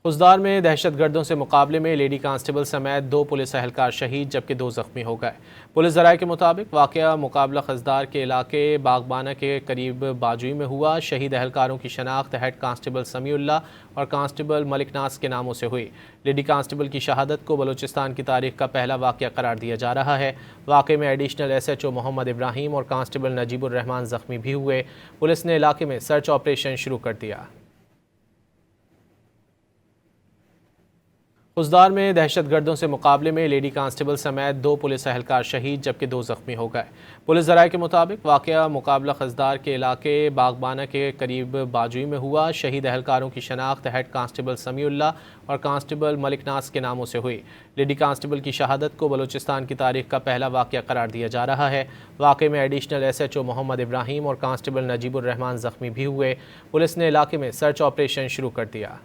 खुजदार में दहशतगर्दों से मुकाबले में लेडी कांस्टेबल समेत 2 पुलिस एहलकार शहीद जबकि 2 जख्मी हो गए। पुलिस ज़राए के मुताबिक वाक़या मुकाबला खुजदार के इलाके बागबाना के करीब बाजुई में हुआ। शहीद एहलकारों की शनाख्त हेड कांस्टेबल समीउल्लाह और कांस्टेबल मलिक नास के नामों से हुई। लेडी कांस्टेबल की शहादत को बलूचिस्तान की तारीख का पहला वाक़या करार दिया जा रहा है। वाक़े में एडिशनल SHO मोहम्मद इब्राहिम और कांस्टेबल नजीबुर रहमान जख्मी भी हुए। पुलिस ने इलाके में सर्च ऑपरेशन शुरू कर दिया। खुजदार में दहशतगर्दों से मुकाबले में लेडी कांस्टेबल समेत 2 पुलिस एहलकार शहीद जबकि 2 जख्मी हो गए। पुलिस ज़राए के मुताबिक वाक़या मुकाबला खुजदार के इलाके बागबाना के करीब बाजुई में हुआ। शहीद एहलकारों की शनाख्त हेड कांस्टेबल समीउल्लाह और कांस्टेबल मलिक नास के नामों से हुई। लेडी कांस्टेबल की शहादत को बलूचिस्तान की तारीख का पहला वाक़या करार दिया जा रहा है। वाक़े में एडिशनल SHO मोहम्मद इब्राहिम और कांस्टेबल नजीबुर रहमान जख्मी भी हुए। पुलिस ने इलाके में सर्च ऑपरेशन शुरू कर दिया।